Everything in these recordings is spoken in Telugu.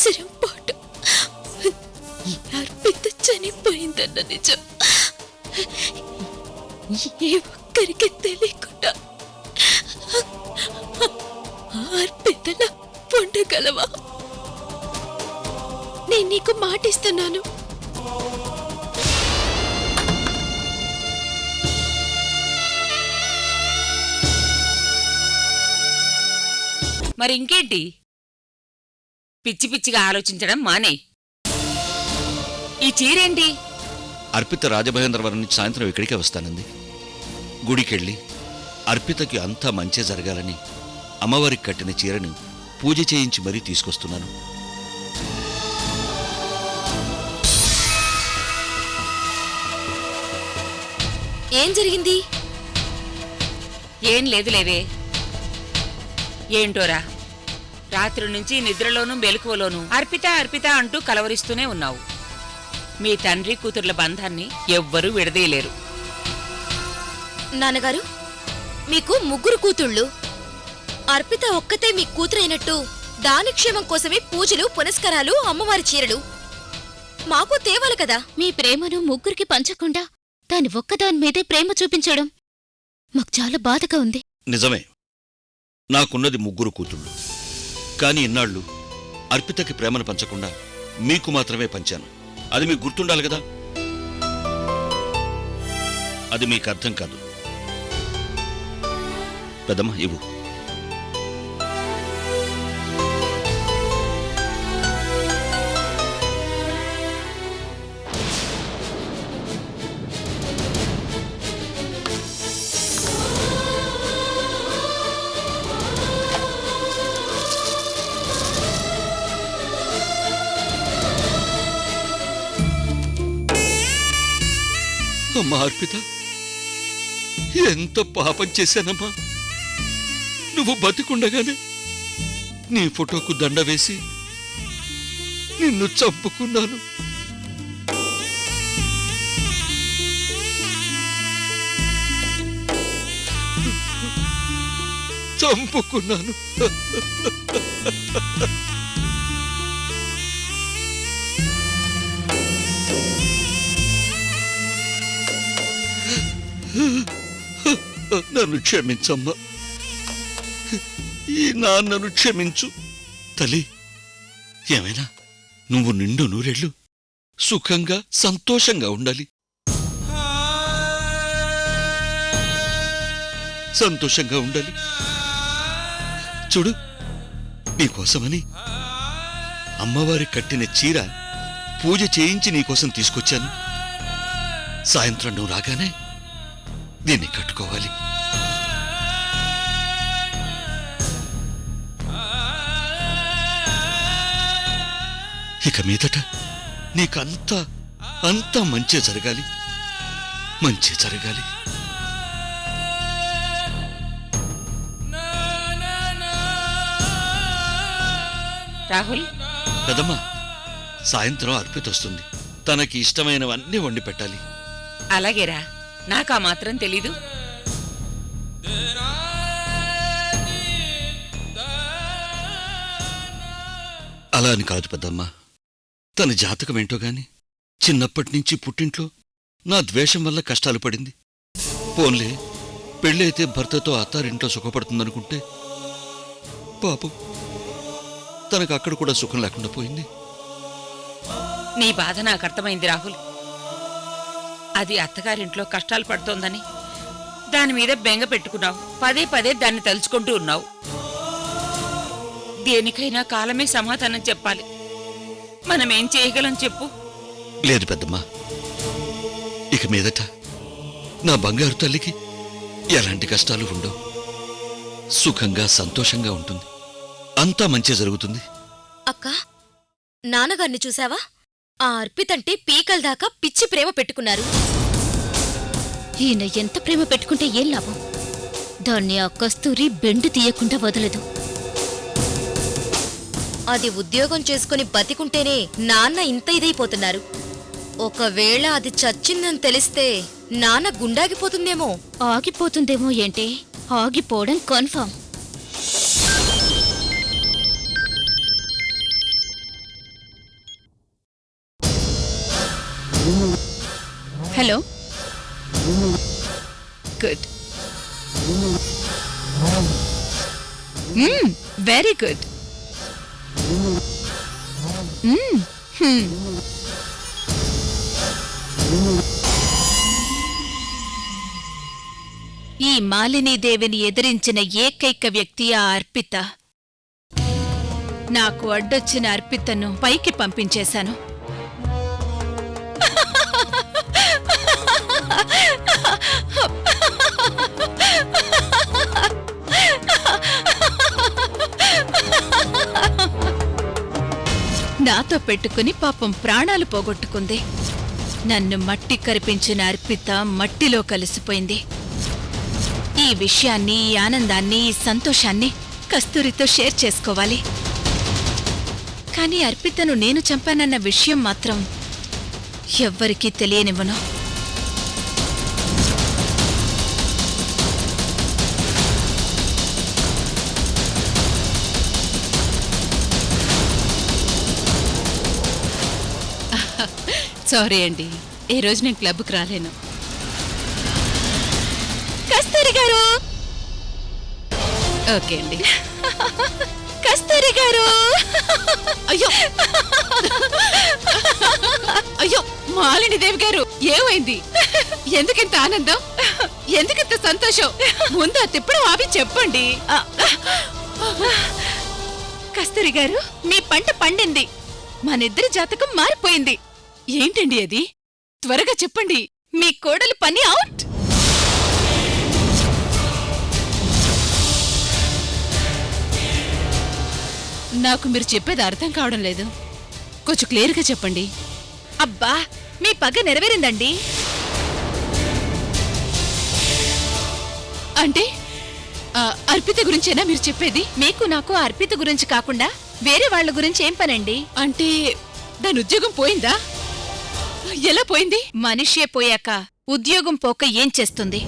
సంవత్సరం పాటు ఈ అర్పిత చనిపోయిందన్న నిజం ఏ ఒక్కరికి తెలియకుండా అర్పితలా ఉండగలవా? నేను నీకు మాటిస్తున్నాను. మరి ఇంకేంటి? పిచ్చి పిచ్చిగా ఆలోచించడం మానే. ఈ చీరేంటి? అర్పిత రాజమహేంద్రవరం నుంచి సాయంత్రం ఇక్కడికే వస్తానంది. గుడికెళ్ళి అర్పితకి అంతా మంచే జరగాలని అమ్మవారికి కట్టిన చీరను పూజ చేయించి మరీ తీసుకొస్తున్నాను. ఏం జరిగింది? ఏం లేదులేవే. ఏంటోరా, రాత్రి నుంచి నిద్రలోనూ మెలకువలోనూ అర్పిత అర్పిత అంటూ కలవరిస్తూనే ఉన్నావు. మీ తండ్రి కూతుర్ల బంధాన్ని ఎవ్వరూ విడదీయలేరు. నాన్నగారు, మీకు ముగ్గురు కూతుళ్ళు. అర్పిత ఒక్కతే మీ కూతురైనట్టు దాని క్షేమం కోసమే పూజలు, పునస్కారాలు, అమ్మవారి చీరలు మాకు తేవాలి కదా. మీ ప్రేమను ముగ్గురికి పంచకుండా దాని ఒక్కదాని మీదే ప్రేమ చూపించడం మాకు చాలా బాధగా ఉంది. నిజమే, నాకున్నది ముగ్గురు కూతుళ్ళు. కాని ఇన్నాళ్ళు అర్పితకి ప్రేమను పంచకుండా మీకు మాత్రమే పంచాను. అది మీకు గుర్తుండాలి కదా. అది మీకు అర్థం కాదు. పెద్దమ్మ ఇవ్వు. అమ్మా అర్పిత, ఎంత పాపం చేశానమ్మా. నువ్వు బతికుండగానే నీ ఫోటోకు దండ వేసి నిన్ను చంపుకున్నాను. చంపుకున్నాను. నన్ను క్షమించమ్మా. ఈ నాన్నను క్షమించు తల్లి. ఏమైనా నువ్వు నిండు నూరెళ్ళు సుఖంగా సంతోషంగా ఉండాలి. సంతోషంగా ఉండాలి. చూడు, నీకోసమని అమ్మవారి కట్టిన చీర పూజ చేయించి నీకోసం తీసుకొచ్చాను. సాయంత్రం నువ్వు రాగానే దీన్ని కట్టుకోవాలి. ఇక మీదట నీకంతా అంతా మంచి జరగాలి, మంచి జరగాలి. రాహుల్, పెద్దమ్మా, సాయంత్రం అర్పిత వస్తుంది. తనకి ఇష్టమైనవన్నీ వండి పెట్టాలి. అలాగేరా, నాకా మాత్రం తెలీదు. అలా అని కాదు పెద్దమ్మా. తన జాతకం ఏంటో గాని చిన్నప్పటినుంచి పుట్టింట్లో నా ద్వేషం వల్ల కష్టాలు పడింది. పోన్లే, పెళ్ళైతే భర్తతో అత్తారింట్లో సుఖపడుతుందనుకుంటే పాపం తనకు అక్కడ కూడా సుఖం లేకుండా పోయింది. నీ బాధ నాకు అర్థమైంది రాహుల్. అది అత్తగారింట్లో కష్టాలు పడుతోందని దాని మీద బెంగ పెట్టుకున్నావు. పదే పదే దాన్ని తలుచుకుంటూ ఉన్నావు. దేనికైనా కాలమే సమాధానం చెప్పాలి. మనమేం చేయగలం చెప్పు? లేదు పెద్దమ్మా, ఇక మీదట నా బంగారు తల్లికి ఎలాంటి కష్టాలు ఉండవు. సుఖంగా సంతోషంగా ఉంటుంది. అంతా మంచి జరుగుతుంది. అక్క, నాన్నగారిని చూసావా? ఆ అర్పితంటే పీకల దాకా పిచ్చి ప్రేమ పెట్టుకున్నారు. ఈయన ఎంత ప్రేమ పెట్టుకుంటే ఏం లాభం? దాన్ని ఆ కస్తూరి బెండు తీయకుండా వదలదు. అది ఉద్యోగం చేసుకుని బతికుంటేనే నాన్న ఇంత ఇదైపోతున్నారు. ఒకవేళ అది చచ్చిందని తెలిస్తే నాన్న గుండాగిపోతుందేమో. ఆగిపోతుందేమో ఏంటి? ఆగిపోవడం confirm. Hello good very good ఈ మాలినీదేవిని ఎదిరించిన ఏకైక వ్యక్తి ఆ అర్పిత. నాకు అడ్డొచ్చిన అర్పితను పైకి పంపించేశాను. నాతో పెట్టుకుని పాపం ప్రాణాలు పోగొట్టుకుంది. నన్ను మట్టి కరిపించిన అర్పిత మట్టిలో కలిసిపోయింది. ఈ విషయాన్ని, ఈ ఆనందాన్ని, ఈ సంతోషాన్ని కస్తూరితో షేర్ చేసుకోవాలి. కానీ అర్పితను నేను చంపానన్న విషయం మాత్రం ఎవ్వరికీ తెలియనివ్వను. సారీ అండి, ఈ రోజు నేను క్లబ్కి రాలేను. కస్తూరి గారు. ఓకే అండి. కస్తూరి గారు. అయ్యో అయ్యో మాలినీదేవి గారు, ఏమైంది? ఎందుకింత ఆనందం, ఎందుకింత సంతోషం? ముందు తిప్పడం ఆపి చెప్పండి. కస్తూరి గారు, మీ పంట పండింది. మనిద్దరి జాతకం మారిపోయింది. ఏంటండి అది? త్వరగా చెప్పండి. మీ కోడలి పని అవుట్. నాకు మీరు చెప్పేది అర్థం కావడం లేదు. కొంచెం క్లియర్గా చెప్పండి. అబ్బా, మీ పగ నెరవేరిందండి. అంటే అర్పిత గురించేనా మీరు చెప్పేది? మీకు నాకు అర్పిత గురించి కాకుండా వేరే వాళ్ళ గురించి ఏం పనండి? అంటే దాని ఉద్యోగం పోయిందా? ఎలా పోయింది? మనిషే పోయాక ఉద్యోగం పోక ఏం చేస్తుంది?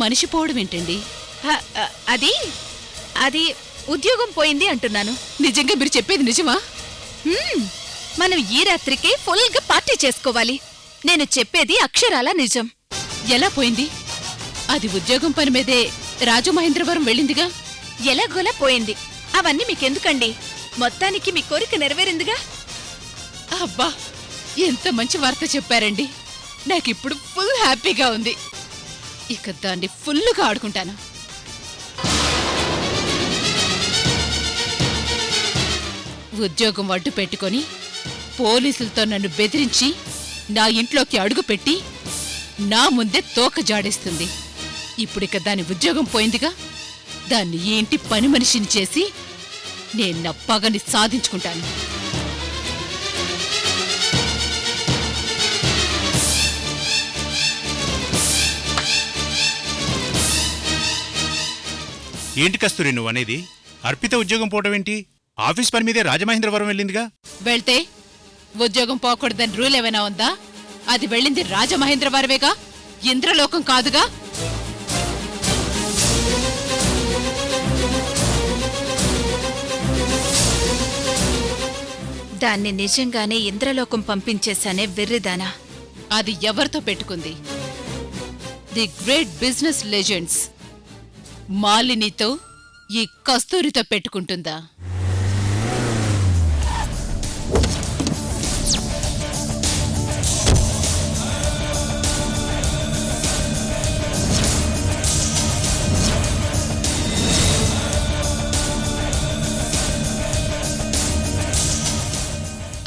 మనిషి పోవడం ఏంటండి? అది అది ఉద్యోగం పోయింది అంటున్నాను. నిజంగా మీరు చెప్పేది నిజమా? మనం ఈ రాత్రికి ఫుల్గా పార్టీ చేసుకోవాలి. నేను చెప్పేది అక్షరాల నిజం. ఎలా పోయింది? అది ఉద్యోగం పని మీదే రాజమహేంద్రవరం వెళ్ళిందిగా. ఎలాగోలా పోయింది. అవన్నీ మీకెందుకండి? మొత్తానికి మీ కోరిక నెరవేరిందిగా. అబ్బా, ఎంత మంచి వార్త చెప్పారండి. నాకిప్పుడు ఫుల్ హ్యాపీగా ఉంది. ఇక దాన్ని ఫుల్లుగా ఆడుకుంటాను. ఉద్యోగం అడ్డు పెట్టుకొని పోలీసులతో నన్ను బెదిరించి నా ఇంట్లోకి అడుగుపెట్టి నా ముందే తోక జాడేస్తుంది. ఇప్పుడిక దాని ఉద్యోగం పోయిందిగా. దాన్ని ఈ ఇంటి పని మనిషిని చేసి నేను నా పగని సాధించుకుంటాను. ఏంటి కస్తూరి నువ్వు అనేది? అర్పిత ఉద్యోగం పోవటం ఏంటి? ఆఫీస్ పని మీదే రాజమహేంద్రవరం వెళ్ళిందిగా. వెళ్తే ఉద్యోగం పోకూడదని రూల్ ఏమైనా ఉందా? అది వెళ్ళింది రాజమహేంద్రవరమేగా, ఇంద్రలోకం కాదుగా. దాన్ని నిజంగానే ఇంద్రలోకం పంపించేశానే వెర్రిదానా. అది ఎవరితో పెట్టుకుంది? ది గ్రేట్ బిజినెస్ లెజెండ్స్ మాలినితో, ఈ కస్తూరితో పెట్టుకుంటుందా?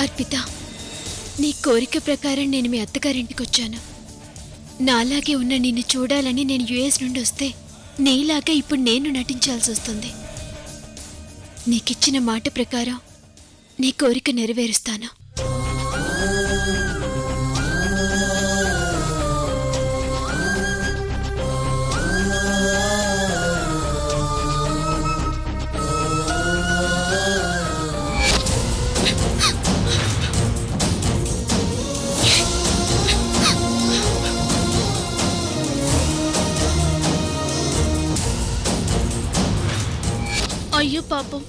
అర్పిత, నీ కోరిక ప్రకారం నేను మీ అత్తగారింటికొచ్చాను. నాలాగే ఉన్న నిన్ను చూడాలని నేను యుఎస్ నుండి వస్తే నీలాగా ఇప్పుడు నేను నటించాల్సి వస్తుంది. నీకిచ్చిన మాట ప్రకారం నీ కోరిక నెరవేరుస్తాను. అయ్యో పాపం,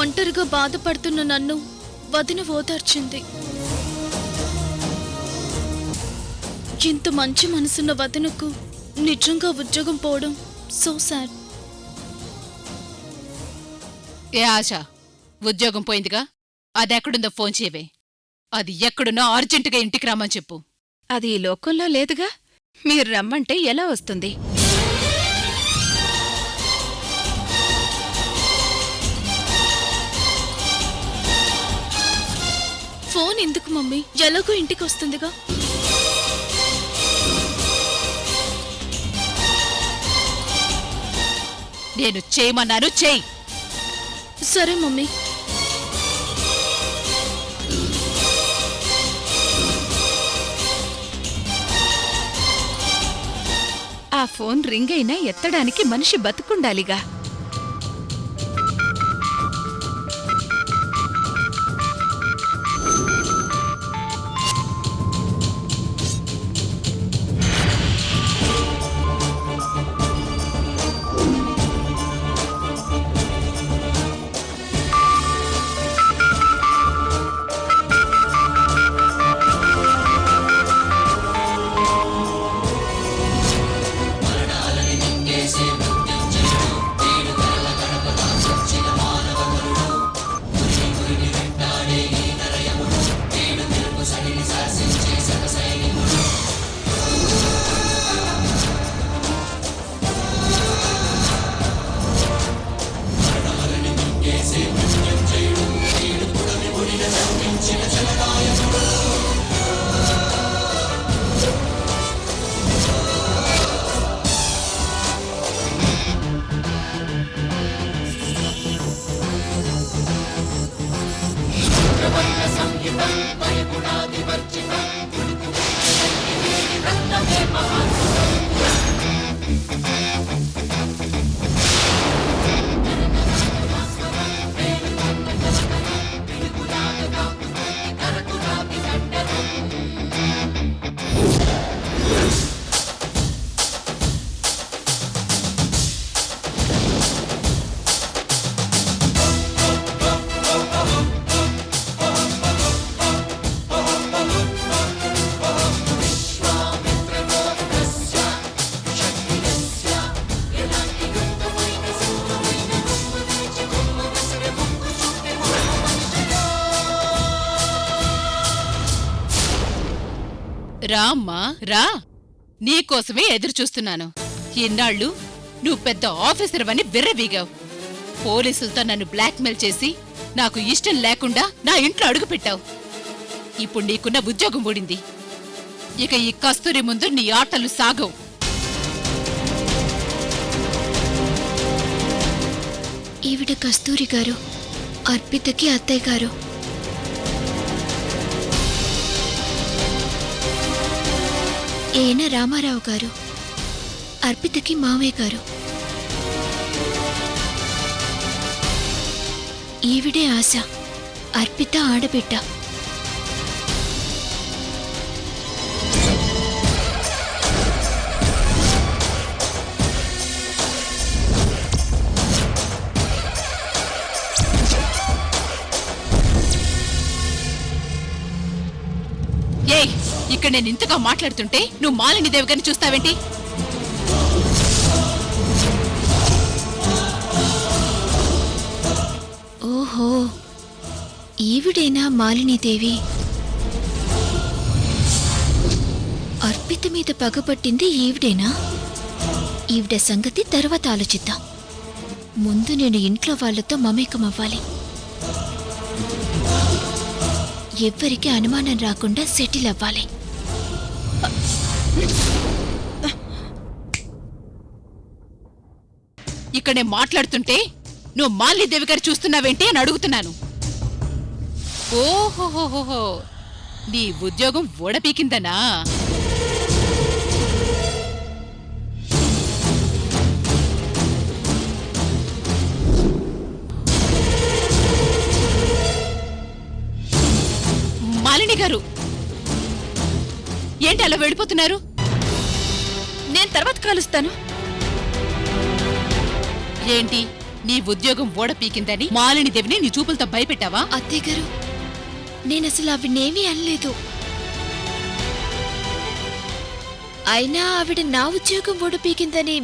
ఒంటరిగా బాధపడుతున్న నన్ను వదిన ఓదార్చింది. ఇంత మంచి మనసున్న వదినకు నిజంగా ఉద్యోగం పోవడం సో సాడ్. ఏ ఆశ, ఉద్యోగం పోయిందిగా, అదెక్కడుందో ఫోన్ చేయవే. అది ఎక్కడున్నా అర్జెంటుగా ఇంటికి రమ్మని చెప్పు. అది ఈ లోకంలో లేదుగా, మీరు రమ్మంటే ఎలా వస్తుంది? ఫోన్ ఎందుకు మమ్మీ, ఎలాగో ఇంటికి వస్తుందిగా. నేను చేయమన్నాను, చెయ్యి. సరే మమ్మీ. ఆ ఫోన్ రింగ్ అయినా ఎత్తడానికి మనిషి బతుకుండాలిగా. రా అమ్మా, రా. నీకోసమే ఎదురుచూస్తున్నాను. ఇన్నాళ్ళు నువ్వు పెద్ద ఆఫీసర్వని బిర్రబీగావు. పోలీసులతో నన్ను బ్లాక్మెయిల్ చేసి నాకు ఇష్టం లేకుండా నా ఇంట్లో అడుగుపెట్టావు. ఇప్పుడు నీకున్న ఉద్యోగం ఊడింది. ఇక ఈ కస్తూరి ముందు నీ ఆటలు సాగవు. ఈవిడ కస్తూరి గారు, అర్పితకి అత్తయ్య గారు. ఈయన రామారావు గారు, అర్పితకి మావయ్య గారు. ఈవిడే ఆశ, అర్పిత ఆడబిడ్డ. ఏయ్, ఇక్కడ నేను ఇంతగా మాట్లాడుతుంటే నువ్వు మాలిని దేవి గారిని చూస్తావేంటి? ఓహో, ఈవిడేనా మాలినీదేవి? అర్పిత మీద పగపట్టింది ఈవిడేనా? ఈవిడ సంగతి తర్వాత ఆలోచిద్దాం. ముందు నేను ఇంట్లో వాళ్లతో మమేకమవ్వాలి. ఎవ్వరికి అనుమానం రాకుండా సెటిల్ అవ్వాలి. ఇక్కడ నేను మాట్లాడుతుంటే నువ్వు మాలిదేవి గారు చూస్తున్నావేంటి అని అడుగుతున్నాను. ఓహోహోహో, నీ ఉద్యోగం ఓడపీకిందనా? మాలిని గారు, ఏంటి అలా వెళ్ళిపోతున్నారు? నేను తర్వాత కలుస్తాను. ఏంటి నీ ఉద్యోగం ఓడపీకిందని మాలినిదేవిని నీ చూపులతో భయపెట్టావా? అత్తయ్య గారు, నేనసలు ఆవిడనేమీ అనలేదు. అయినా ఆవిడ నా ఉద్యోగం ఓడిపీకిందని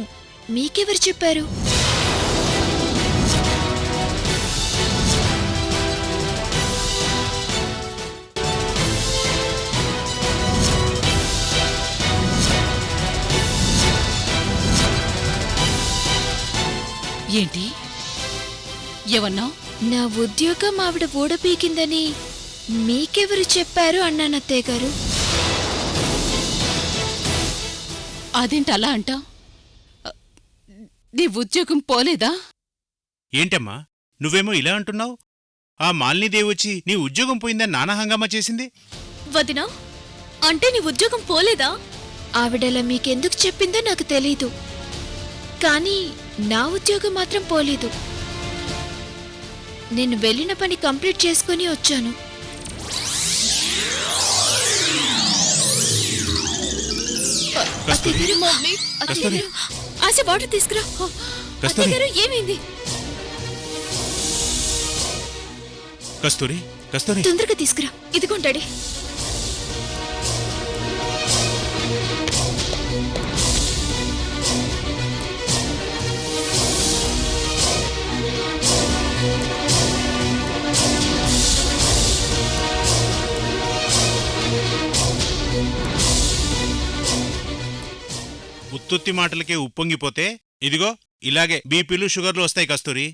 మీకెవరు చెప్పారు? ఏంటి ఏమన్నావు? నా ఉద్యోగం ఆవిడ ఓడపీకిందని మీకెవరు చెప్పారు అన్నాను అత్తయ్య గారు. అదేంటి అలా అంటా? నీ ఉద్యోగం పోలేదా? ఏంటమ్మా నువ్వేమో ఇలా అంటున్నావు? ఆ మాలినీదేవి వచ్చి నీ ఉద్యోగం పోయిందని నానా హంగామా చేసింది. వదినా, అంటే నీ ఉద్యోగం పోలేదా? ఆవిడలా మీకెందుకు చెప్పిందో నాకు తెలీదు, కానీ నా ఉద్యోగం మాత్రం పోలేదు. నేను వెళ్ళిన పని కంప్లీట్ చేసుకుని వచ్చాను. కస్తూరి, అత్తయ్య గారు, ఆశ వాటర్ తీసుకురా. అత్తయ్య గారు, ఏమైంది? కస్తూరి, కస్తూరి, తొందరగా తీసుకురా. ఇదిగోండి. ఉత్తుత్తి మాటలకే ఉప్పొంగిపోతే ఇదిగో ఇలాగే బీపీలు షుగర్లు వస్తాయి కస్తూరి.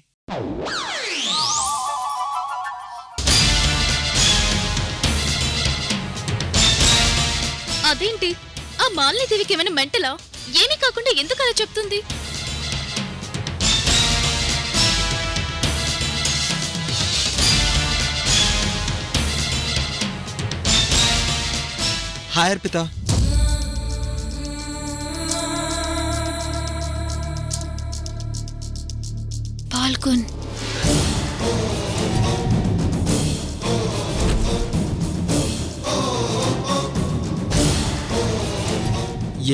అదేంటి, ఆ మాలినీదేవికి ఏమైనా మెంటలా? ఏమీ కాకుండా ఎందుకు అలా చెప్తుంది? హాయ్ అర్పిత. పాల్గొన్.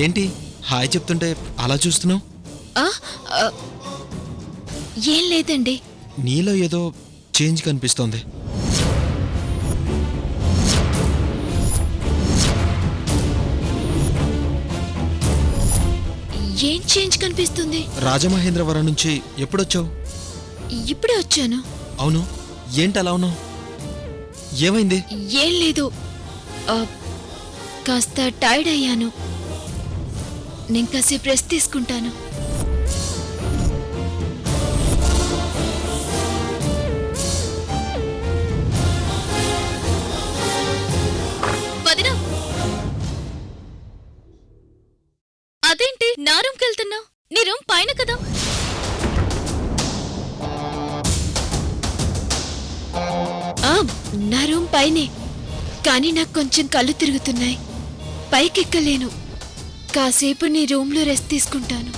ఏంటి హాయ్ చెప్తుంటే అలా చూస్తున్నావు? ఏం లేదండి. నీలో ఏదో చేంజ్ కనిపిస్తోంది. ఏం చేంజ్ కనిపిస్తుంది? రాజమహేంద్రవరం నుంచి ఎప్పుడొచ్చావు? ఇప్పుడే వచ్చాను. అవును, ఏంటి అలా ఉన్నావు? ఏమైంది? ఏం లేదు, కాస్త టైర్డ్ అయ్యాను. నేను కాసేపు రెస్ట్ తీసుకుంటాను. వదినా, అదేంటి నా రూమ్కి వెళ్తున్నావు? నీ రూమ్ పైన కదా. నా రూమ్ పైనే, కానీ నాకు కొంచెం కళ్ళు తిరుగుతున్నాయి. పైకెక్కలేను. కాసేపు నీ రూమ్లో రెస్ట్ తీసుకుంటాను.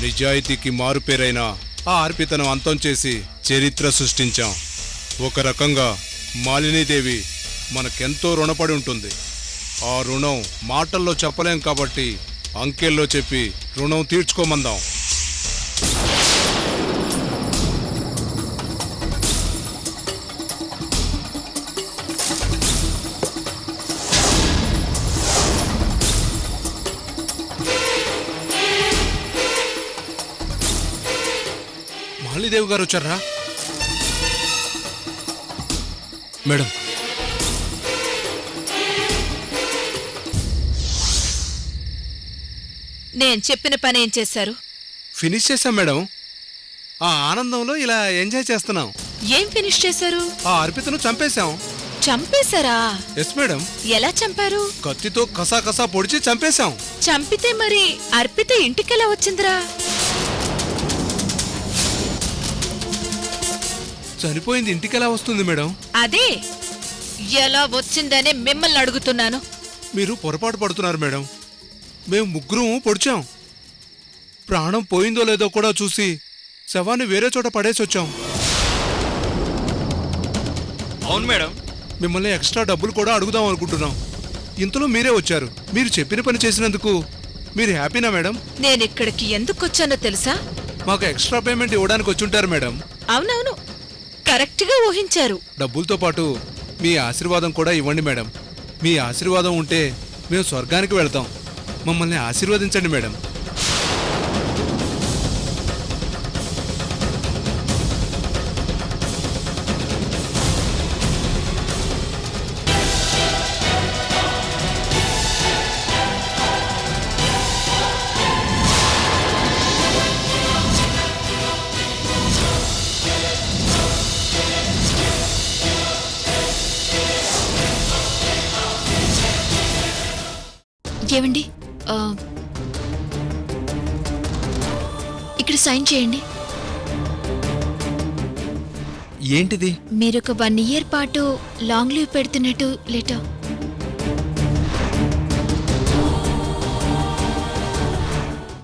నిజాయితీకి మారుపేరైన ఆ అర్పితను అంతం చేసి చరిత్ర సృష్టించాం. ఒక రకంగా మాలినీదేవి మనకెంతో రుణపడి ఉంటుంది. ఆ రుణం మాటల్లో చెప్పలేం కాబట్టి అంకెల్లో చెప్పి రుణం తీర్చుకోమందాం. మాలినీదేవి గారు వచ్చారా? మేడం, నేను చెప్పిన పని ఏం చేశారు? ఫినిష్ చేశాం మేడం. ఆ ఆనందంలో ఇలా ఎంజాయ్ చేస్తున్నాం. ఏం ఫినిష్ చేశారు? ఆ అర్పితను చంపేశాం. చంపేశారా? Yes madam. ఎలా చంపారు? కత్తితో కసా పొడిచి చంపేశాం. చంపితే మరి అర్పిత ఇంటికెలా వచ్చిందిరా? చనిపోయింది ఇంటికెలా వస్తుంది మేడం? అదే ఎలా వచ్చిందనే మిమ్మల్ని అడుగుతున్నాను. మీరు పొరపాటు పడుతున్నారు మేడం. మేము ముగ్గురం పొడిచాం. ప్రాణం పోయిందో లేదో కూడా చూసి శవాన్ని వేరే చోట పడేసి వచ్చాం. అవును మేడం. మిమ్మల్ని ఎక్స్ట్రా డబ్బులు కూడా అడుగుదాం అనుకుంటున్నాం. ఇంతలో మీరే వచ్చారు. మీరు చెప్పిన పని చేసినందుకు మీరు హ్యాపీనా మేడం? నేనిక్కడికి ఎందుకొచ్చానో తెలుసా? మాకు ఎక్స్ట్రా పేమెంట్ ఇవ్వడానికి వచ్చుంటారు మేడం. అవునవును, కరెక్ట్గా ఊహించారు. డబ్బులతో పాటు మీ ఆశీర్వాదం కూడా ఇవ్వండి మేడం. మీ ఆశీర్వాదం ఉంటే మేము స్వర్గానికి వెళ్తాం. మమ్మల్ని ఆశీర్వదించండి మేడం. ఏమండి, ఇక్కడ సైన్ చేయండి. ఏంటిది? మీరొక 1 year పాటు లాంగ్ లీవ్ పెడుతున్నట్టు లెటర్.